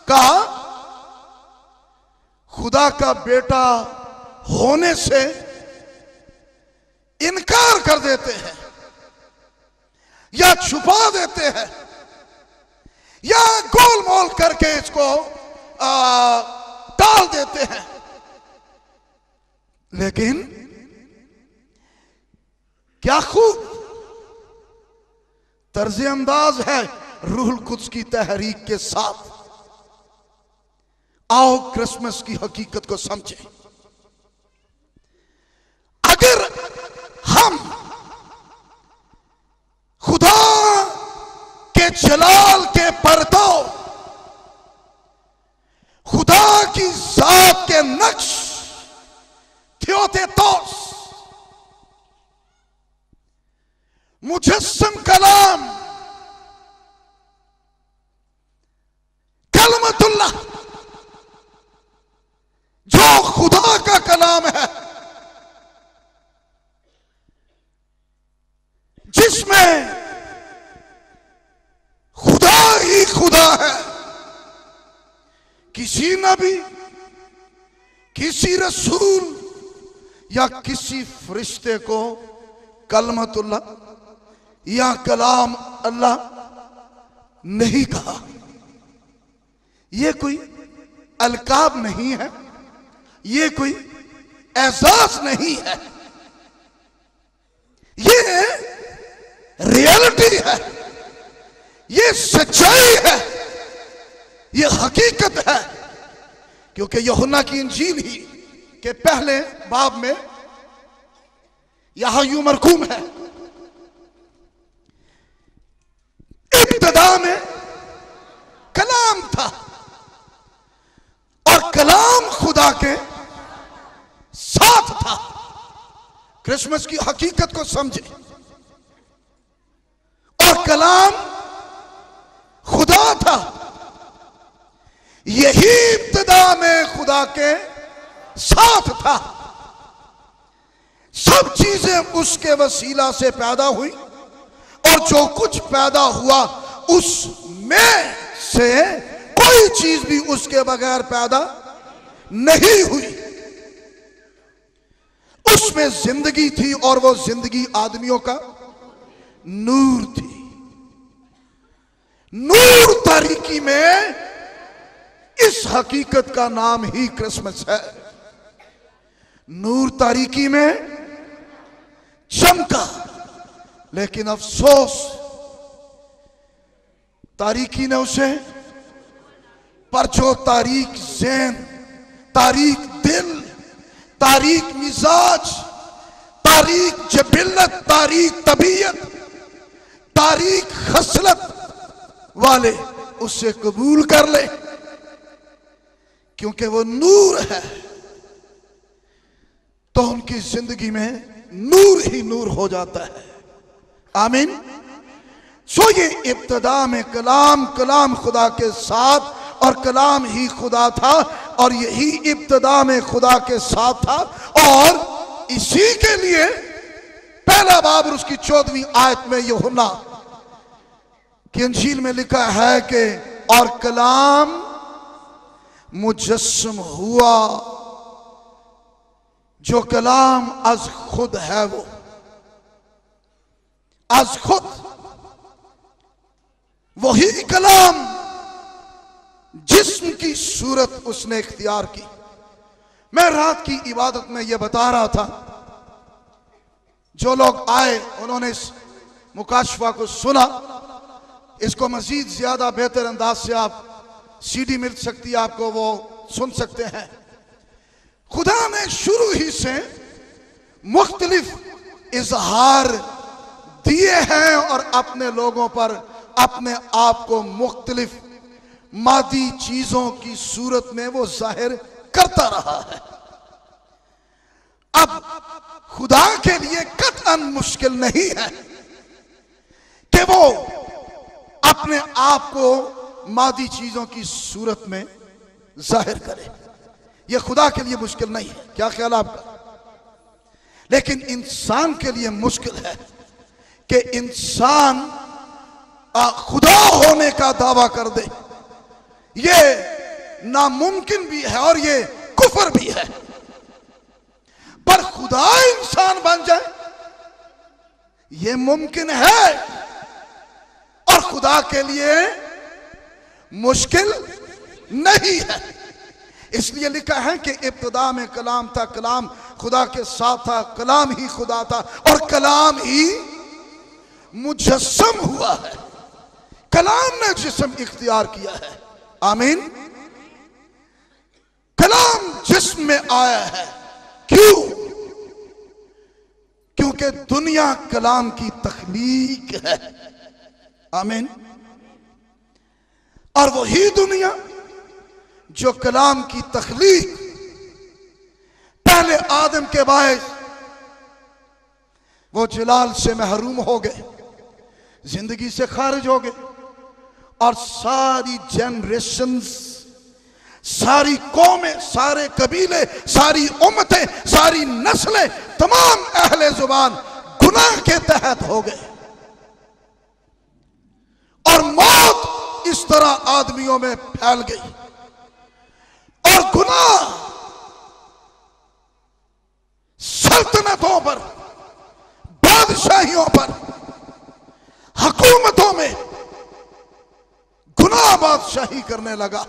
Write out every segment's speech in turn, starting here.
का खुदा का बेटा होने से इनकार कर देते हैं या छुपा देते हैं या गोलमोल करके इसको टाल देते हैं। लेकिन क्या खूब तर्ज अंदाज है रूहुल कुद्स की तहरीक के साथ। आओ क्रिसमस की हकीकत को समझें। अगर हम खुदा के जलाल के पर्दों, खुदा की जात के नक्श थियोतेतोस, मुजस्सम कलाम, कलमतुल्लाह जो खुदा का कलाम है, जिसमें खुदा ही खुदा है, किसी नबी, किसी रसूल या किसी फरिश्ते को कलमतुल्लाह या कलाम अल्लाह नहीं कहा। यह कोई अलकाब नहीं है, यह कोई एहसास नहीं है, यह रियलिटी है, यह सच्चाई है, यह हकीकत है। क्योंकि यूहन्ना की इंजील ही के पहले बाब में यहां यूं मरकूम है, इब्तिदा में कलाम था और कलाम खुदा के साथ था। क्रिसमस की हकीकत को समझे। और कलाम खुदा था, यही इब्तिदा में खुदा के साथ था। सब चीजें उसके वसीला से पैदा हुई और जो कुछ पैदा हुआ उसमें से कोई चीज भी उसके बगैर पैदा नहीं हुई। उसमें जिंदगी थी और वो जिंदगी आदमियों का नूर थी। नूर तारीकी में इस हकीकत का नाम ही क्रिसमस है। नूर तारीकी में चमका, लेकिन अफसोस तारीकी ने उसे, पर जो तारीक ज़हन, तारीक दिल, तारीक मिजाज, तारीक जबिल्लत, तारीक तबीयत, तारीक खसलत वाले उससे कबूल कर ले, क्योंकि वो नूर है, तो उनकी जिंदगी में नूर ही नूर हो जाता है। आमीन। सो ये इब्तिदा में कलाम, कलाम खुदा के साथ और कलाम ही खुदा था और यही इब्तिदा में खुदा के साथ था। और इसी के लिए पहला बाब और उसकी 14वीं आयत में यूहन्ना की इंजील में लिखा है कि और कलाम मुजस्सम हुआ। जो कलाम अज खुद है, वो अज खुद वही कलाम जिस्म की सूरत उसने इख्तियार की। मैं रात की इबादत में यह बता रहा था, जो लोग आए उन्होंने इस मुकाशफा को सुना। इसको मजीद ज्यादा बेहतर अंदाज से आप सीडी मिल सकती है आपको, वो सुन सकते हैं। खुदा ने शुरू ही से मुख्तलिफ इजहार दिए हैं और अपने लोगों पर अपने आप को मुख्तलिफ मादी चीजों की सूरत में वो जाहिर करता रहा है। अब खुदा के लिए कतई मुश्किल नहीं है कि वो अपने आप को मादी चीजों की सूरत में जाहिर करे। यह खुदा के लिए मुश्किल नहीं है। क्या ख्याल आपका? लेकिन इंसान के लिए मुश्किल है कि इंसान खुदा होने का दावा कर दे ये नामुमकिन भी है और ये कुफर भी है। पर खुदा इंसान बन जाए ये मुमकिन है और खुदा के लिए मुश्किल नहीं है। इसलिए लिखा है कि इब्तिदा में कलाम था, कलाम खुदा के साथ था, कलाम ही खुदा था और कलाम ही मुजस्सम हुआ है। कलाम ने जिस्म इख्तियार किया है। आमीन। कलाम जिस्म में आया है। क्यों? क्योंकि दुनिया कलाम की तख्लीक है। आमीन। और वही दुनिया जो कलाम की तख्लीक पहले आदम के बायस वो जलाल से महरूम हो गए, जिंदगी से खारिज हो गए और सारी जनरेशंस, सारी कौमें, सारे कबीले, सारी उम्मतें, सारी नस्लें, तमाम अहले जुबान गुनाह के तहत हो गए और मौत इस तरह आदमियों में फैल गई और गुनाह सल्तनतों पर, बादशाहियों पर, हुकूमतों में गुनाह बादशाही करने लगा।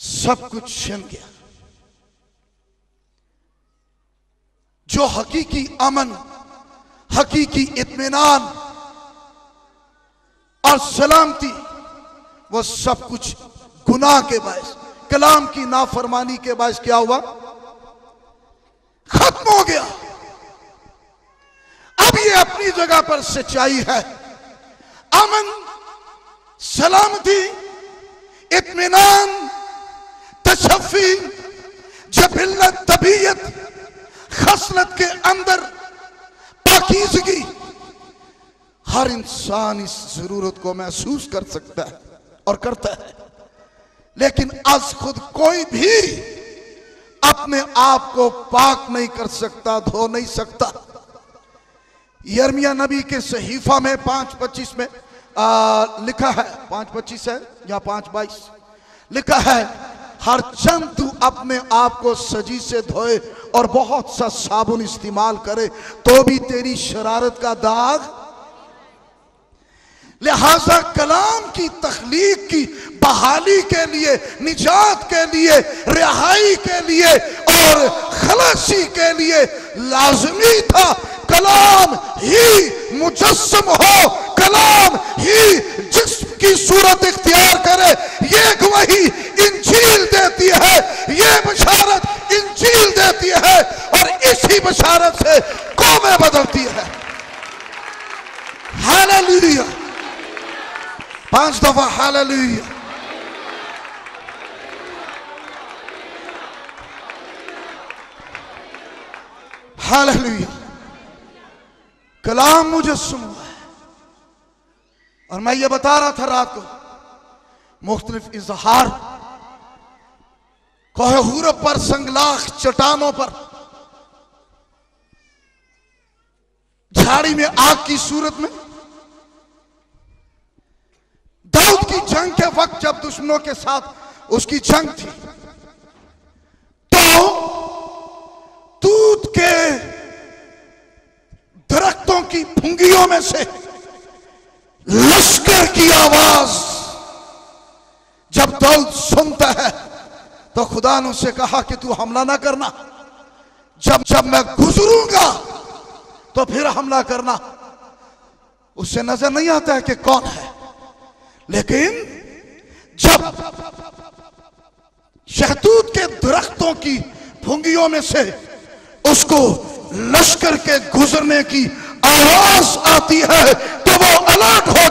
सब कुछ छिन गया। जो हकीकी अमन, हकीकी इत्मीनान और सलामती, वो सब कुछ गुनाह के बायस, कलाम की नाफरमानी के बायस क्या हुआ? खत्म हो गया। अब ये अपनी जगह पर सच्चाई है। अमन, सलामती, इत्मीनान, तशफ़ी, जबिल्लत, तबीयत, खसलत के अंदर पाकीज़गी, हर इंसान इस जरूरत को महसूस कर सकता है और करता है। लेकिन आज खुद कोई भी अपने आप को पाक नहीं कर सकता, धो नहीं सकता। यिर्मयाह नबी के सहीफा में 5:25 में लिखा है, 5:25 है या 5:22 लिखा है, हर चंद तू अपने आप को सजी से धोए और बहुत सा साबुन इस्तेमाल करे तो भी तेरी शरारत का दाग। लिहाजा कलाम की तख्लीक की बहाली के लिए, निजात के लिए, रिहाई के लिए और खलासी के लिए लाजमी था कलाम ही मुजस्सम हो, कलाम ही जिस्म की सूरत इख्तियार करे। ये गवाही इंजील देती है, ये बशारत इंजील देती है और इसी बशारत से कौमें बदलती है। हालेलुया, 5 दफा हालेलुया। हालेलुया। कलाम मुजस्सम हुआ है। और मैं ये बता रहा था रात को, मुख्तलिफ इजहार कोहूर पर, संगलाख चट्टानों पर, झाड़ी में आग की सूरत में, दाऊद की जंग के वक्त जब दुश्मनों के साथ उसकी जंग थी तो तूत के दरख्तों की फुंगियों में से लश्कर की आवाज जब दाऊद सुनता है तो खुदा ने उससे कहा कि तू हमला ना करना, जब मैं गुजरूंगा तो फिर हमला करना। उससे नजर नहीं आता है कि कौन है, लेकिन जब शहतूत के दरख्तों की फुंगियों में से उसको लश्कर के गुजरने की आवाज आती है तो वो अलर्ट हो